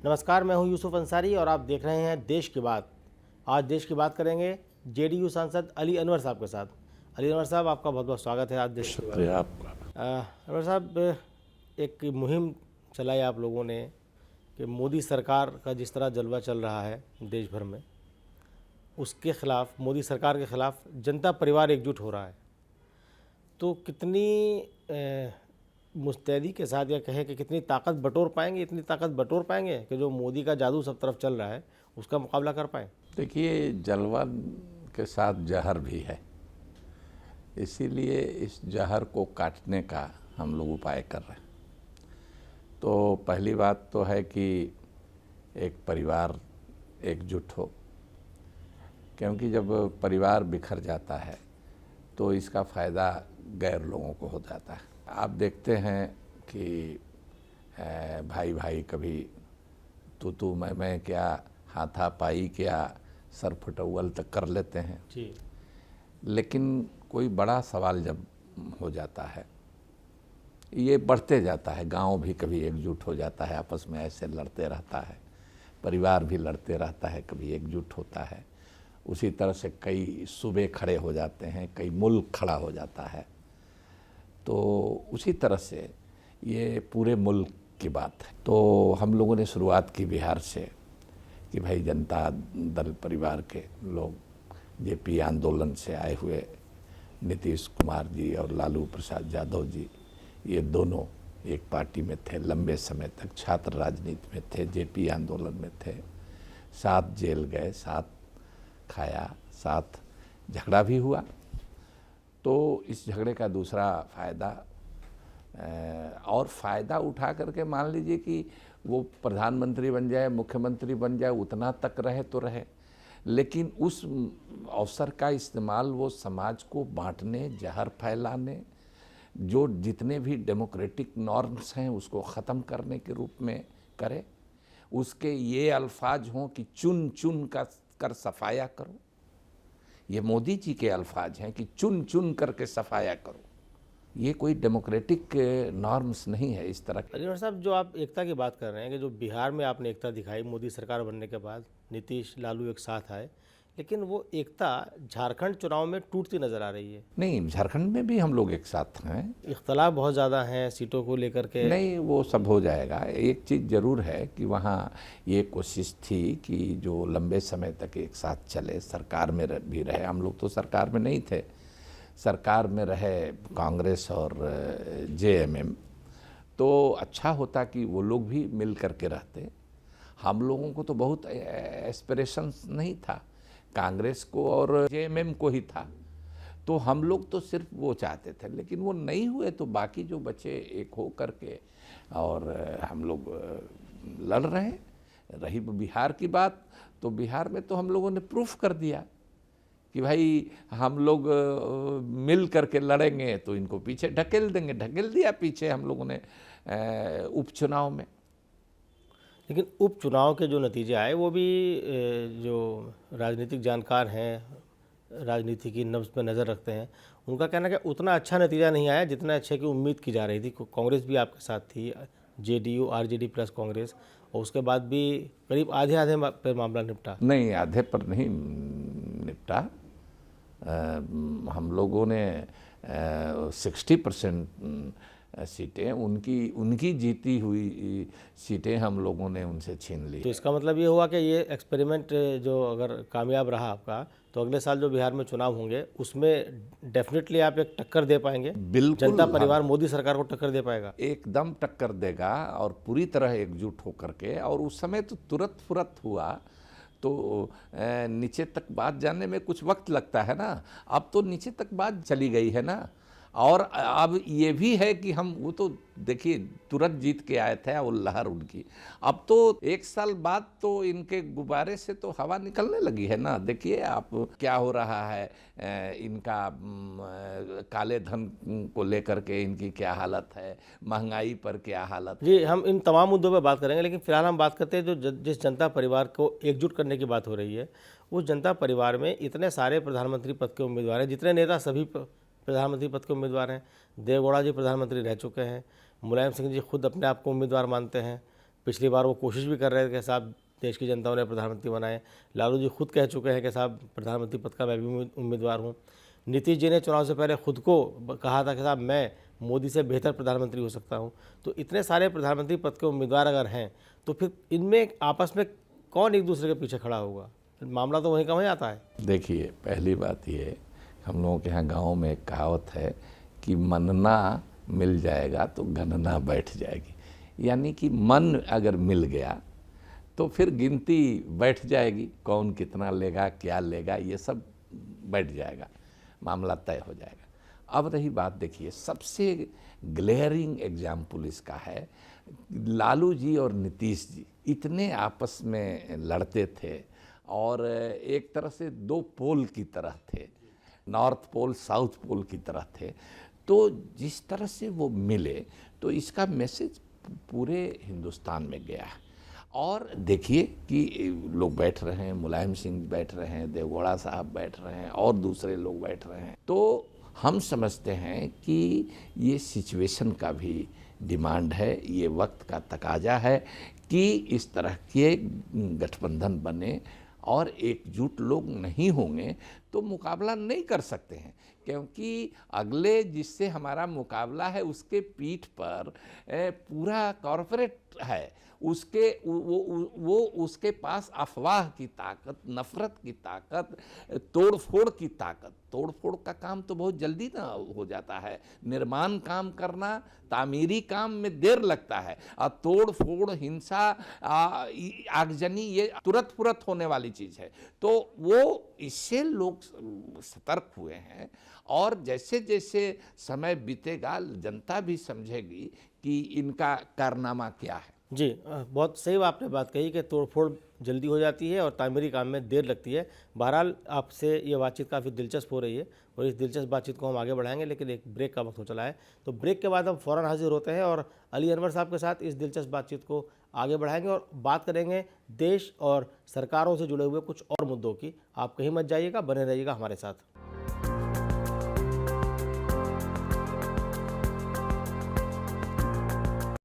नमस्कार, मैं हूं यूसुफ अंसारी और आप देख रहे हैं देश की बात। आज देश की बात करेंगे जेडीयू सांसद अली अनवर साहब के साथ। अली अनवर साहब, आपका बहुत बहुत स्वागत है आज देश की बात। शुक्रिया आपका। अनवर साहब, एक मुहिम चलाई आप लोगों ने कि मोदी सरकार का जिस तरह जलवा चल रहा है देश भर में, उसके खिलाफ, मोदी सरकार के खिलाफ जनता परिवार एकजुट हो रहा है। तो कितनी मुस्तैदी के साथ, या कहें कि कितनी ताकत बटोर पाएंगे, इतनी ताकत बटोर पाएंगे कि जो मोदी का जादू सब तरफ चल रहा है उसका मुकाबला कर पाएँ? देखिए, जलवा के साथ जहर भी है, इसीलिए इस जहर को काटने का हम लोग उपाय कर रहे हैं। तो पहली बात तो है कि एक परिवार एकजुट हो, क्योंकि जब परिवार बिखर जाता है तो इसका फ़ायदा गैर लोगों को हो जाता है। आप देखते हैं कि भाई भाई कभी तू मैं क्या, हाथापाई क्या, सर फुटौल तक कर लेते हैं जी। लेकिन कोई बड़ा सवाल जब हो जाता है, ये बढ़ते जाता है। गांव भी कभी एकजुट हो जाता है, आपस में ऐसे लड़ते रहता है, परिवार भी लड़ते रहता है, कभी एकजुट होता है। उसी तरह से कई सूबे खड़े हो जाते हैं, कई मुल्क खड़ा हो जाता है। तो उसी तरह से ये पूरे मुल्क की बात है। तो हम लोगों ने शुरुआत की बिहार से कि भाई जनता दल परिवार के लोग, जेपी आंदोलन से आए हुए नीतीश कुमार जी और लालू प्रसाद यादव जी, ये दोनों एक पार्टी में थे, लंबे समय तक छात्र राजनीति में थे, जेपी आंदोलन में थे, साथ जेल गए, साथ खाया, साथ झगड़ा भी हुआ। तो इस झगड़े का दूसरा फ़ायदा और फ़ायदा उठा करके मान लीजिए कि वो प्रधानमंत्री बन जाए, मुख्यमंत्री बन जाए, उतना तक रहे तो रहे, लेकिन उस अवसर का इस्तेमाल वो समाज को बांटने, जहर फैलाने, जो जितने भी डेमोक्रेटिक नॉर्म्स हैं उसको ख़त्म करने के रूप में करे। उसके ये अल्फाज हों कि चुन चुन कर सफाया करो। ये मोदी जी के अल्फाज हैं कि चुन चुन करके सफाया करो। ये कोई डेमोक्रेटिक नॉर्म्स नहीं है इस तरह के। अली अनवर साहब, जो आप एकता की बात कर रहे हैं कि जो बिहार में आपने एकता दिखाई मोदी सरकार बनने के बाद, नीतीश लालू एक साथ आए, लेकिन वो एकता झारखंड चुनाव में टूटती नज़र आ रही है। नहीं, झारखंड में भी हम लोग एक साथ हैं। इख्तलाफ बहुत ज़्यादा हैं सीटों को लेकर के। नहीं, वो सब हो जाएगा। एक चीज़ ज़रूर है कि वहाँ ये कोशिश थी कि जो लंबे समय तक एक साथ चले, सरकार में भी रहे। हम लोग तो सरकार में नहीं थे, सरकार में रहे कांग्रेस और जेएमएम। तो अच्छा होता कि वो लोग भी मिल करके रहते। हम लोगों को तो बहुत एस्पिरेशंस नहीं था, कांग्रेस को और जेएमएम को ही था। तो हम लोग तो सिर्फ वो चाहते थे, लेकिन वो नहीं हुए। तो बाकी जो बचे एक हो करके और हम लोग लड़ रहे हैं। रही बिहार की बात, तो बिहार में तो हम लोगों ने प्रूफ कर दिया कि भाई हम लोग मिल करके लड़ेंगे तो इनको पीछे ढकेल देंगे। ढकेल दिया पीछे हम लोगों ने उपचुनाव में। लेकिन उपचुनाव के जो नतीजे आए वो भी जो राजनीतिक जानकार हैं, राजनीति की नब्ज़ पे नज़र रखते हैं, उनका कहना है कि उतना अच्छा नतीजा नहीं आया जितना अच्छे की उम्मीद की जा रही थी। कांग्रेस भी आपके साथ थी, जेडीयू, आरजेडी प्लस कांग्रेस, और उसके बाद भी करीब आधे आधे पर मामला निपटा। नहीं, आधे पर नहीं निपटा। हम लोगों ने 60% सीटें उनकी जीती हुई सीटें हम लोगों ने उनसे छीन ली। तो इसका मतलब ये हुआ कि ये एक्सपेरिमेंट जो अगर कामयाब रहा आपका, तो अगले साल जो बिहार में चुनाव होंगे उसमें डेफिनेटली आप एक टक्कर दे पाएंगे। बिल्कुल, जनता परिवार मोदी सरकार को टक्कर दे पाएगा, एकदम टक्कर देगा और पूरी तरह एकजुट होकर के। और उस समय तो तुरंत फुरत हुआ, तो नीचे तक बात जाने में कुछ वक्त लगता है ना। अब तो नीचे तक बात चली गई है ना। और अब ये भी है कि हम, वो तो देखिए तुरंत जीत के आए थे वो लहर उनकी। अब तो एक साल बाद तो इनके गुब्बारे से तो हवा निकलने लगी है ना। देखिए आप क्या हो रहा है, इनका काले धन को लेकर के इनकी क्या हालत है, महंगाई पर क्या हालत है। जी, हम इन तमाम मुद्दों पर बात करेंगे, लेकिन फिलहाल हम बात करते हैं जो जिस जनता परिवार को एकजुट करने की बात हो रही है। उस जनता परिवार में इतने सारे प्रधानमंत्री पद के उम्मीदवार हैं, जितने नेता सभी प्रधानमंत्री पद के उम्मीदवार हैं। देवेगौड़ा जी प्रधानमंत्री रह चुके हैं, मुलायम सिंह जी खुद अपने आप को उम्मीदवार मानते हैं, पिछली बार वो कोशिश भी कर रहे थे कि साहब देश की जनता उन्हें प्रधानमंत्री बनाए। लालू जी खुद कह चुके हैं कि साहब प्रधानमंत्री पद का मैं भी उम्मीदवार हूँ। नीतीश जी ने चुनाव से पहले खुद को कहा था कि साहब मैं मोदी से बेहतर प्रधानमंत्री हो सकता हूँ। तो इतने सारे प्रधानमंत्री पद के उम्मीदवार अगर हैं तो फिर इनमें आपस में कौन एक दूसरे के पीछे खड़ा होगा? मामला तो वहीं का वहीं आता है। देखिए, पहली बात ये, हम लोगों के यहाँ गांव में एक कहावत है कि मनना मिल जाएगा तो गणना बैठ जाएगी। यानी कि मन अगर मिल गया तो फिर गिनती बैठ जाएगी, कौन कितना लेगा, क्या लेगा, ये सब बैठ जाएगा, मामला तय हो जाएगा। अब रही बात, देखिए सबसे ग्लेयरिंग एग्जाम्पल इसका है, लालू जी और नीतीश जी इतने आपस में लड़ते थे और एक तरह से दो पोल की तरह थे, नॉर्थ पोल साउथ पोल की तरह थे। तो जिस तरह से वो मिले तो इसका मैसेज पूरे हिंदुस्तान में गया है। और देखिए कि लोग बैठ रहे हैं, मुलायम सिंह बैठ रहे हैं, देवगौड़ा साहब बैठ रहे हैं और दूसरे लोग बैठ रहे हैं। तो हम समझते हैं कि ये सिचुएशन का भी डिमांड है, ये वक्त का तकाजा है कि इस तरह के गठबंधन बने और एकजुट लोग नहीं होंगे तो मुकाबला नहीं कर सकते हैं, क्योंकि अगले जिससे हमारा मुकाबला है उसके पीठ पर पूरा कॉरपोरेट है, उसके वो उसके पास अफवाह की ताकत, नफरत की ताकत, तोड़फोड़ की ताकत। तोड़फोड़ का काम तो बहुत जल्दी ना हो जाता है, निर्माण काम करना, तामीरी काम में देर लगता है, और तोड़फोड़, हिंसा, आगजनी ये तुरंत फुरत होने वाली चीज़ है। तो वो इससे लोग सतर्क हुए हैं और जैसे जैसे समय बीतेगा जनता भी समझेगी कि इनका कारनामा क्या है। जी, बहुत सही आपने बात कही कि तोड़फोड़ जल्दी हो जाती है और तामीरी काम में देर लगती है। बहरहाल आपसे ये बातचीत काफ़ी दिलचस्प हो रही है और इस दिलचस्प बातचीत को हम आगे बढ़ाएंगे, लेकिन एक ब्रेक का वक्त हो चला है। तो ब्रेक के बाद हम फ़ौरन हाजिर होते हैं और अली अनवर साहब के साथ इस दिलचस्प बातचीत को आगे बढ़ाएंगे और बात करेंगे देश और सरकारों से जुड़े हुए कुछ और मुद्दों की। आप कहीं मत जाइएगा, बने रहिएगा हमारे साथ।